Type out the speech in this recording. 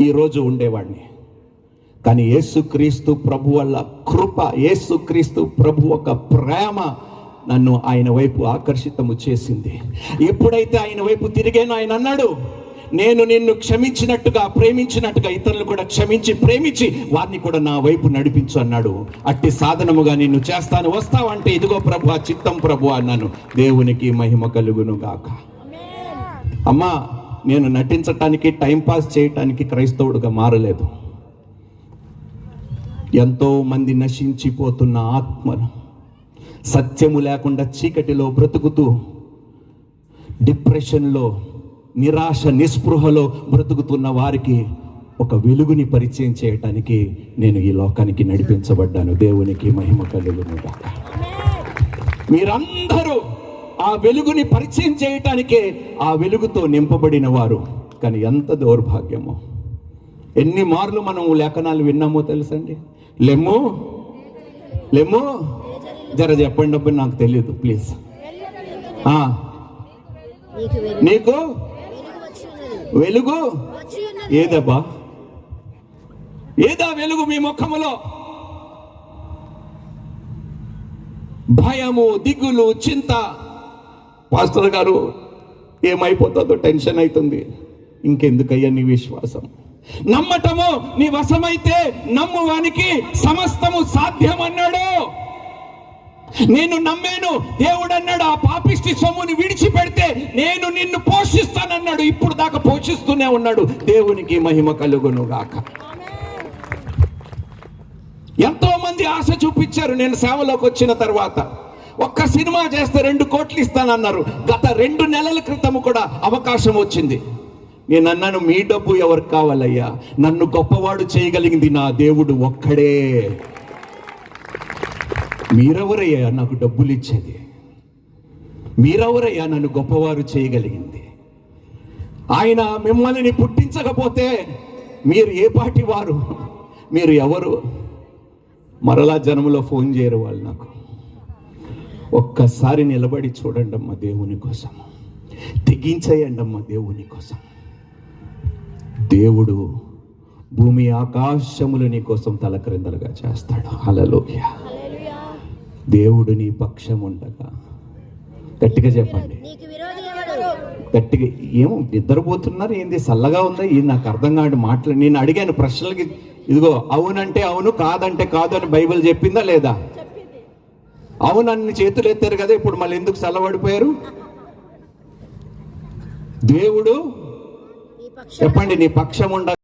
ఈరోజు ఉండేవాడిని. కానీ యేసుక్రీస్తు ప్రభు వల్ల కృప, యేసుక్రీస్తు ప్రభు ఒక ప్రేమ నన్ను ఆయన వైపు ఆకర్షితము చేసింది. ఎప్పుడైతే ఆయన వైపు తిరిగానో ఆయన అన్నాడు, నేను నిన్ను క్షమించినట్టుగా, ప్రేమించినట్టుగా ఇతరులు కూడా క్షమించి ప్రేమించి వారిని కూడా నా వైపు నడిపించు అన్నాడు. అట్టి సాధనముగా నిన్ను చేస్తాను, వస్తావంటే ఇదిగో ప్రభు, చిత్తం ప్రభు అన్నాను. దేవునికి మహిమ కలుగును గాక. అమ్మా, నేను నటించటానికి, టైంపాస్ చేయటానికి క్రైస్తవుడుగా మారలేదు. ఎంతో మంది నశించిపోతున్న ఆత్మను, సత్యము లేకుండా చీకటిలో బ్రతుకుతూ డిప్రెషన్లో, నిరాశ నిస్పృహలో బ్రతుకుతున్న వారికి ఒక వెలుగుని పరిచయం చేయటానికి నేను ఈ లోకానికి నడిపించబడ్డాను. దేవునికి మహిమ కలుగును గాక. మీరందరూ ఆ వెలుగుని పరిచయం చేయటానికే ఆ వెలుగుతో నింపబడిన వారు. కానీ ఎంత దౌర్భాగ్యమో! ఎన్ని మార్లు మనం లేఖనాలు విన్నామో తెలుసండి. లెమ్ము లెమ్ము, జర చెప్పండి అప్పుడు, నాకు తెలియదు ప్లీజ్. నీకు వెలుగు ఏదబ్బా? ఏదా వెలుగు మీ ముఖములో? భయము, దిగులు, చింత. పాస్టర్ గారు ఏమైపోతుందో టెన్షన్ అవుతుంది. ఇంకెందుకయ్యా నీ విశ్వాసం? నమ్మటము నీ వశమైతే నమ్మువానికి సమస్తము సాధ్యం అన్నాడు. నేను నమ్మాను. దేవుడు అన్నాడు, ఆ పాపిష్టి సొమ్ముని విడిచిపెడితే నేను నిన్ను పోషిస్తానన్నాడు. ఇప్పుడు దాకా పోషిస్తూనే ఉన్నాడు. దేవునికి మహిమ కలుగును గాక. ఎంతో మంది ఆశ చూపించారు. నేను సేవలోకి వచ్చిన తర్వాత ఒక్క సినిమా చేస్తే 2 కోట్లు ఇస్తానన్నారు. గత 2 నెలల క్రితం కూడా అవకాశం వచ్చింది. నేను అన్నాను, మీ డబ్బు ఎవరికి కావాలయ్యా? నన్ను గొప్పవాడు చేయగలిగింది నా దేవుడు ఒక్కడే. మీరెవరయ్యా నాకు డబ్బులు ఇచ్చేది? మీరెవరయ్యా నన్ను గొప్పవారు చేయగలిగింది? ఆయన మిమ్మల్ని పుట్టించకపోతే మీరు ఏ పాటి వారు? మీరు ఎవరు? మరలా జన్మలో ఫోన్ చేయరు వాళ్ళు నాకు. ఒక్కసారి నిలబడి చూడండి అమ్మా దేవుని కోసం, తెగించేయండి అమ్మా దేవుని కోసం. దేవుడు భూమి ఆకాశములు నీ కోసం తలక్రిందలుగా చేస్తాడు. హల్లెలూయా. దేవుడు నీ పక్షం ఉండగా, గట్టిగా చెప్పండి, గట్టిగా. ఏమో నిద్రపోతున్నారు ఏంది? చల్లగా ఉందా? ఇది నాకు అర్థం కాదు మాటలు. నేను అడిగాను ప్రశ్నలకి, ఇదిగో అవునంటే అవును, కాదంటే కాదు అని బైబిల్ చెప్పిందా లేదా? అవునన్ని చేతులు ఎత్తారు కదా, ఇప్పుడు మళ్ళీ ఎందుకు చల్లబడిపోయారు? దేవుడు చెప్పండి, నీ పక్షం ఉండ